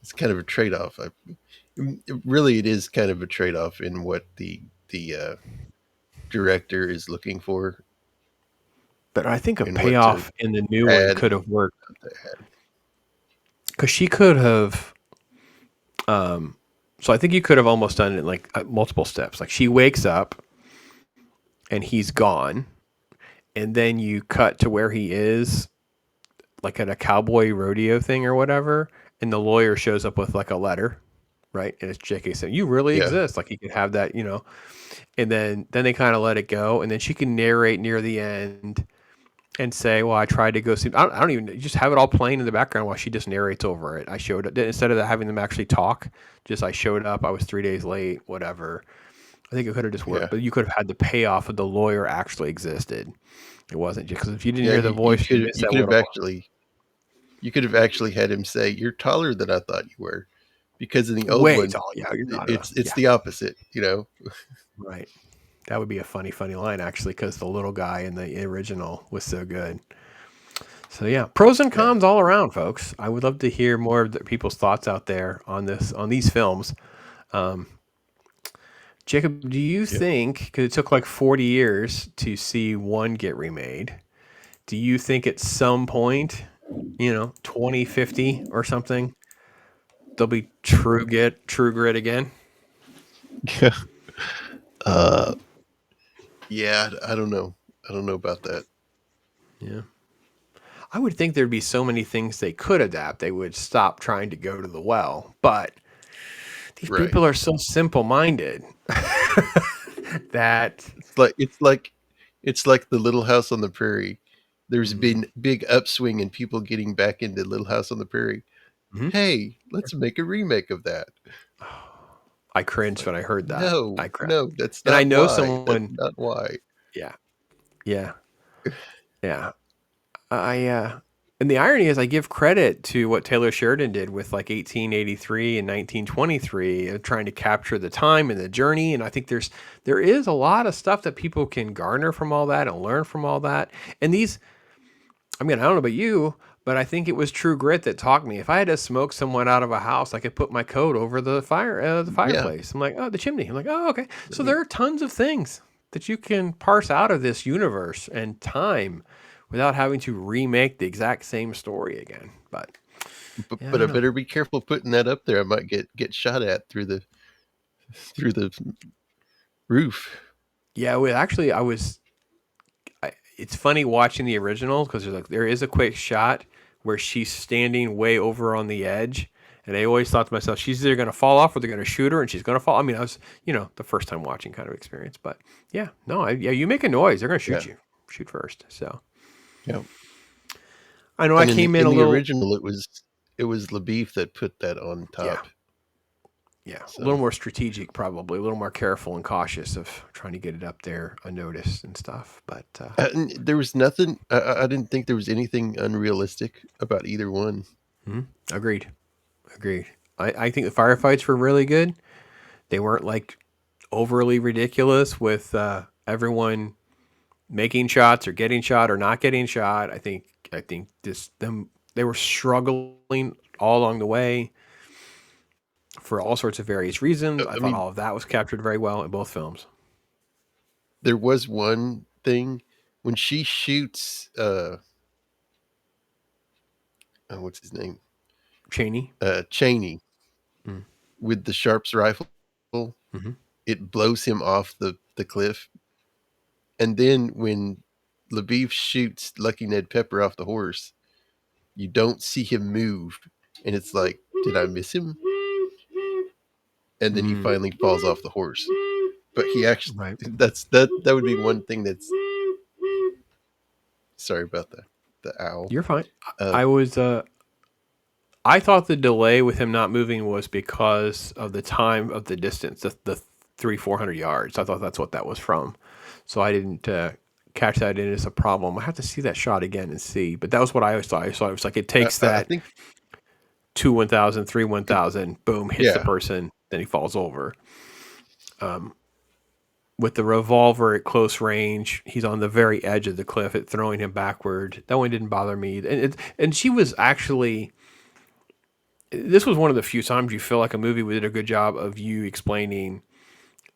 It's kind of a trade-off. Really, it is kind of a trade-off in what the director is looking for. But I think a payoff in the new one could have worked. Because she could have... so I think you could have almost done it in like multiple steps. Like she wakes up and he's gone. And then you cut to where he is, like at a cowboy rodeo thing or whatever. And the lawyer shows up with like a letter, right? And it's J.K. saying, you really exist. Like he could have that, you know. And then they kind of let it go. And then she can narrate near the end and say, well, I tried to go see. I don't even, just have it all playing in the background while she just narrates over it. I showed up. Instead of having them actually talk, just I showed up. I was 3 days late, whatever. I think it could have just worked. But you could have had the payoff of the lawyer actually existed. It wasn't just because if you didn't hear the voice, you could have actually had him say, "You're taller than I thought you were," because in the old way one, tall. Yeah, you're not it's the opposite, you know. Right. That would be a funny line actually, because the little guy in the original was so good. So yeah, pros and cons all around, folks. I would love to hear more of people's thoughts out there on these films. Jacob, do you think, because it took like 40 years to see one get remade, do you think at some point, 2050 or something, there'll be True Grit again? Yeah, I don't know. I don't know about that. Yeah. I would think there'd be so many things they could adapt, they would stop trying to go to the well. But these people are so simple-minded that it's like the Little House on the Prairie. There's been big upswing in people getting back into Little House on the Prairie. Hey, let's make a remake of that. I cringed when I heard that. No, that's not. And I know why. someone. That's not why. Yeah. And the irony is, I give credit to what Taylor Sheridan did with like 1883 and 1923, trying to capture the time and the journey. And I think there is a lot of stuff that people can garner from all that and learn from all that. And I don't know about you, but I think it was True Grit that taught me. If I had to smoke someone out of a house, I could put my coat over the fireplace. I'm like, oh, the chimney. I'm like, oh, okay. So there are tons of things that you can parse out of this universe and time without having to remake the exact same story again. But I better be careful putting that up there. I might get shot at through the roof. Yeah, it's funny watching the original because there is a quick shot where she's standing way over on the edge. And I always thought to myself, she's either going to fall off or they're going to shoot her and she's going to fall. I mean, I was, the first time watching kind of experience. But you make a noise, they're going to shoot you. Shoot first. So. Yeah, I know. I came in a little. The original, it was La Boeuf that put that on top. Yeah, so. A little more strategic, probably a little more careful and cautious of trying to get it up there unnoticed and stuff. But there was nothing. I didn't think there was anything unrealistic about either one. Agreed. I think the firefights were really good. They weren't like overly ridiculous with everyone making shots or getting shot or not getting shot. I think they were struggling all along the way for all sorts of various reasons. I thought all of that was captured very well in both films. There was one thing when she shoots what's his name? Chaney. Chaney with the Sharps rifle. It blows him off the cliff. And then when La Boeuf shoots Lucky Ned Pepper off the horse, you don't see him move. and it's like, did I miss him? And then he finally falls off the horse. But he actually, that would be one thing that's, sorry about the owl. You're fine. I thought the delay with him not moving was because of the time of the distance, the 400 yards. I thought that's what that was from. So I didn't catch that in as a problem. I have to see that shot again and see. But that was what I always thought. I thought it was like it takes that 2 1000, 3 1000, boom, hits the person, then he falls over. With the revolver at close range, he's on the very edge of the cliff, it throwing him backward. That one didn't bother me. And she was actually... This was one of the few times you feel like a movie did a good job of you explaining,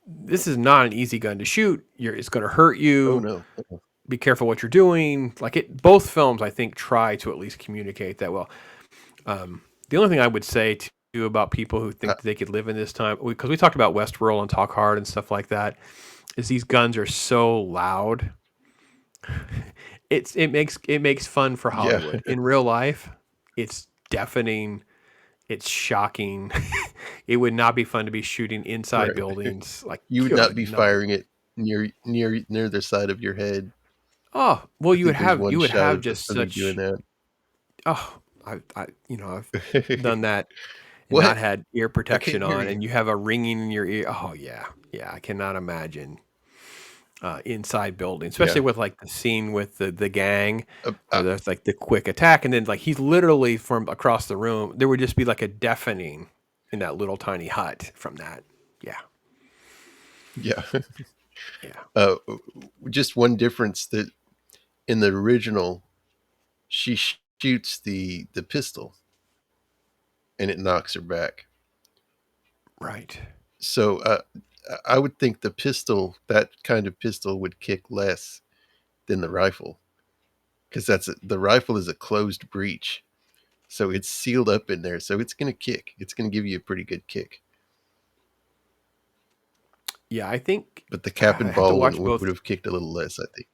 this is not an easy gun to shoot. It's going to hurt you. Oh, no. Be careful what you're doing. Both films, I think, try to at least communicate that well. The only thing I would say to you about people who think that they could live in this time, because we talked about Westworld and Talk Hard and stuff like that, is these guns are so loud. It makes fun for Hollywood. In real life, it's deafening. It's shocking. It would not be fun to be shooting inside buildings. Like you would not be firing it near the side of your head. Oh well, you would have just such. Doing that. Oh, I've done that and not had ear protection on, and you have a ringing in your ear. Oh yeah. I cannot imagine inside buildings, especially with like the scene with the gang. There's like the quick attack, and then like he's literally from across the room. There would just be like a deafening in that little tiny hut from that. Yeah. Just one difference that in the original, she shoots the pistol, and it knocks her back. Right. So I would think that kind of pistol would kick less than the rifle, because the rifle is a closed breech, so it's sealed up in there, so it's going to kick. It's going to give you a pretty good kick. Yeah, I think. But the cap and ball one would have kicked a little less, I think.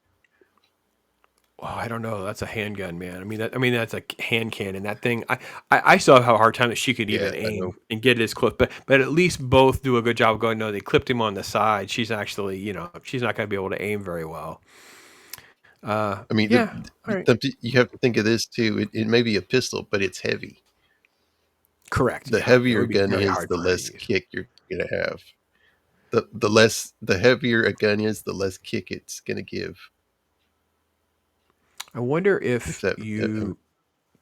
Oh, I don't know. That's a handgun, man. I mean that's a hand cannon. That thing, I still have a hard time that she could even aim and get it as close. But at least both do a good job of going. No, they clipped him on the side. She's actually, she's not going to be able to aim very well. You have to think of this too. It may be a pistol, but it's heavy. Correct. The heavier a gun is, the less kick you're going to have. The heavier a gun is, the less kick it's going to give. I wonder if you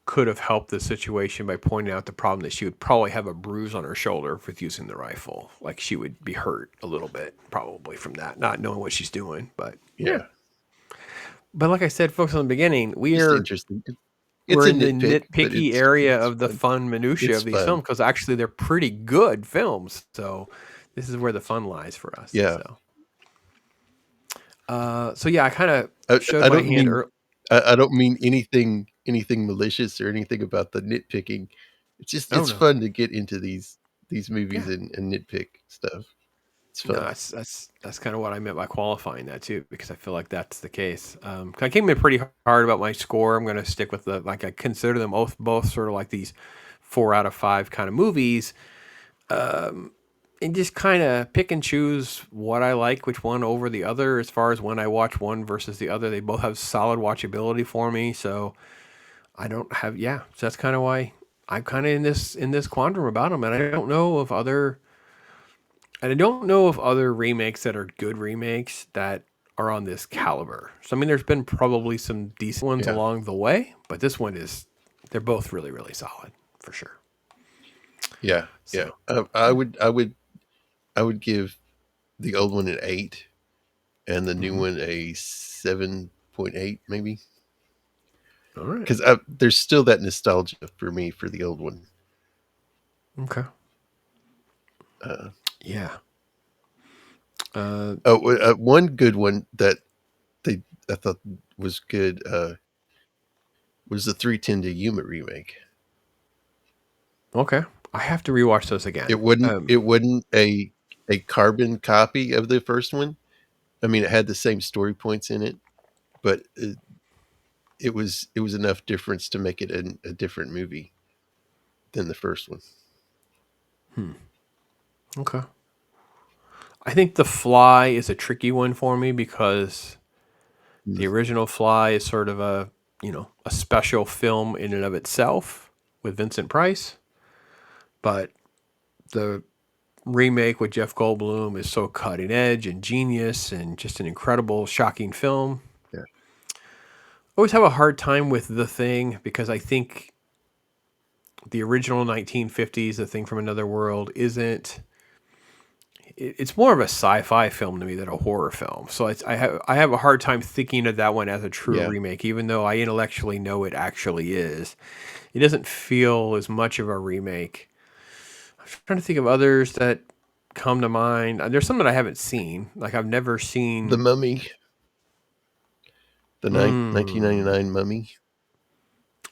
could have helped the situation by pointing out the problem that she would probably have a bruise on her shoulder with using the rifle. Like she would be hurt a little bit probably from that, not knowing what she's doing. But yeah. But like I said, folks, in the beginning, we're in the nitpicky area of the fun minutiae of these films, because actually they're pretty good films. So this is where the fun lies for us. Yeah. So I kind of showed my hand earlier. I don't mean anything malicious or anything about the nitpicking. It's just fun to get into these movies and nitpick stuff. It's fun. No, that's kind of what I meant by qualifying that too, because I feel like that's the case. I came in pretty hard about my score. I'm going to stick with I consider them both sort of like these 4 out of 5 kind of movies. And just kind of pick and choose what I like, which one over the other, as far as when I watch one versus the other. They both have solid watchability for me, so I don't have, so that's kind of why I'm kind of in this quandrum about them. And I don't know of other remakes that are good remakes that are on this caliber. So, I mean, there's been probably some decent ones along the way, but this one they're both really, really solid, for sure. Yeah, so. I would give the old one an 8 and the new one a 7.8 maybe. All right. Because there's still that nostalgia for me for the old one. Okay. One good one that I thought was good was the 3:10 to Yuma remake. Okay. I have to rewatch those again. It wasn't a carbon copy of the first one. I mean, it had the same story points in it, but it was enough difference to make it a different movie. than the first one. Okay. I think The Fly is a tricky one for me because the original Fly is sort of a special film in and of itself with Vincent Price, but the remake with Jeff Goldblum is so cutting edge and genius and just an incredible, shocking film. Yeah. I always have a hard time with The Thing because I think the original 1950s, The Thing from Another World, it's more of a sci-fi film to me than a horror film. So I have a hard time thinking of that one as a true remake, even though I intellectually know it actually is. It doesn't feel as much of a remake. I'm trying to think of others that come to mind. There's some that I haven't seen. Like I've never seen The Mummy. The 1999 Mummy.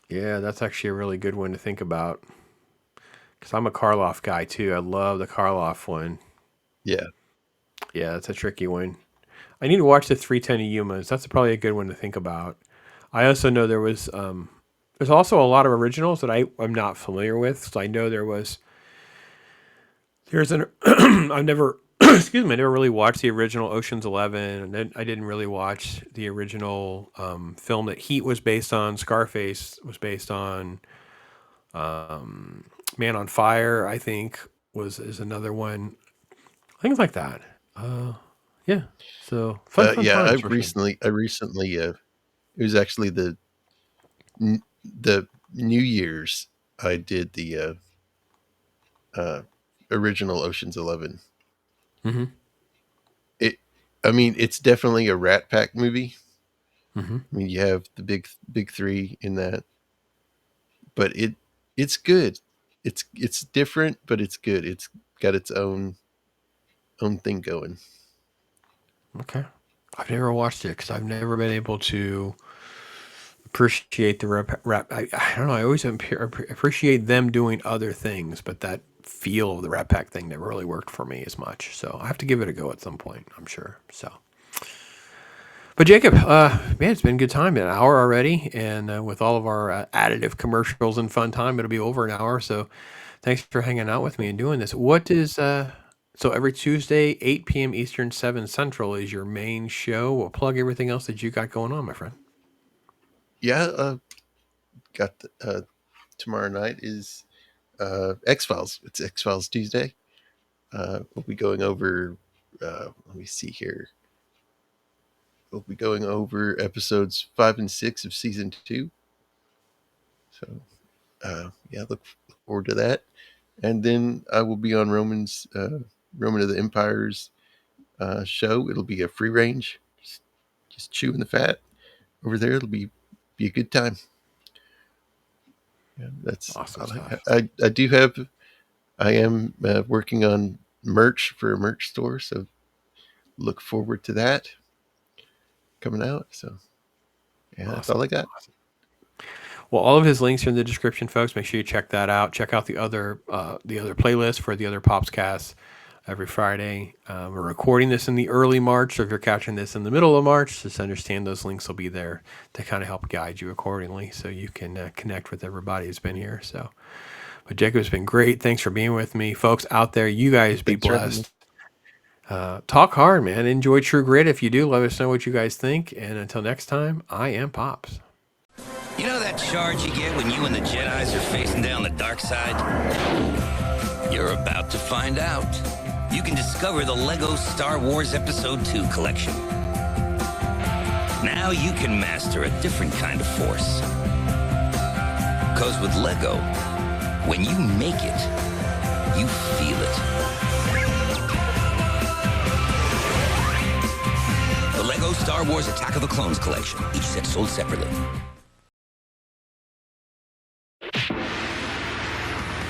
Yeah, that's actually a really good one to think about. Because I'm a Karloff guy too. I love the Karloff one. Yeah. Yeah, that's a tricky one. I need to watch the 310 Yumas. That's probably a good one to think about. I also know there's also a lot of originals that I'm not familiar with. So I know there's I've never excuse me, I never really watched the original Ocean's 11, and then I didn't really watch the original film that Heat was based on. Scarface was based on. Man on Fire, I think, is another one. Things like that. Yeah. So fun I times, recently it was actually the New Year's I did the original Ocean's 11. Mm-hmm. It's definitely a Rat Pack movie. Mm-hmm. I mean, you have the big three in that, but it's good. It's different, but it's good. It's got its own thing going. Okay. I've never watched it because I've never been able to appreciate the rap. I don't know. I always appreciate them doing other things, but that feel of the Rat Pack thing never really worked for me as much. So I have to give it a go at some point, I'm sure. So, but Jacob, man, it's been a good time. An hour already, and with all of our additive commercials and fun time, it'll be over an hour. So, thanks for hanging out with me and doing this. What is so every Tuesday, 8 p.m. Eastern, 7 Central is your main show. We'll plug everything else that you got going on, my friend. Yeah, got tomorrow night is X-Files. It's X-Files Tuesday. We'll be going over. Let me see here. We'll be going over episodes 5 and 6 of season 2. So, look forward to that. And then I will be on Roman of the Empire's show. It'll be a free range, just chewing the fat over there. It'll be a good time. Yeah, that's awesome stuff. I am working on merch for a merch store, so look forward to that coming out. So yeah, that's all I got. Awesome. Well, all of his links are in the description, folks. Make sure you check that out. Check out the other playlist for the other Popscasts every Friday. We're recording this in the early March, so if you're catching this in the middle of March, just understand those links will be there to kind of help guide you accordingly, so you can connect with everybody who's been here. So, but Jacob, it's been great. Thanks for being with me, folks out there. You guys be blessed. Talk hard, man. Enjoy True Grit. If you do, let us know what you guys think. And until next time, I am Pops. You know that charge you get when you and the Jedis are facing down the dark side? You're about to find out. You can discover the Lego Star Wars Episode 2 collection. Now you can master a different kind of force. 'Cause with Lego, when you make it, you feel it. The Lego Star Wars Attack of the Clones collection, each set sold separately.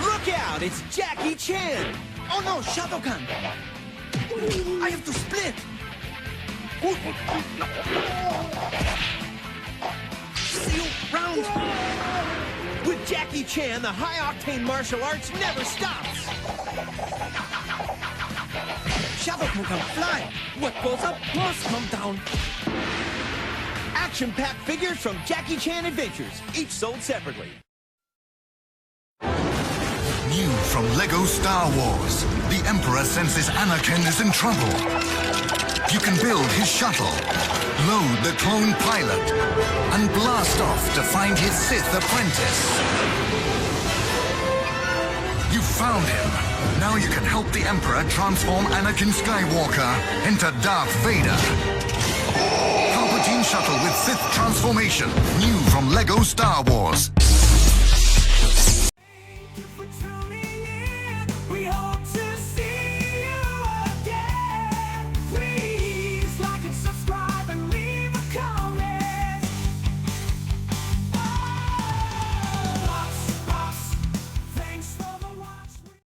Look out! It's Jackie Chan! Oh no, Shadokan! I have to split! See you round! With Jackie Chan, the high-octane martial arts never stops! Shadokan can fly! What goes up must come down! Action-packed figures from Jackie Chan Adventures, each sold separately. New from Lego Star Wars, the Emperor senses Anakin is in trouble. You can build his shuttle, load the clone pilot, and blast off to find his Sith apprentice. You found him. Now you can help the Emperor transform Anakin Skywalker into Darth Vader. Palpatine shuttle with Sith transformation. New from Lego Star Wars.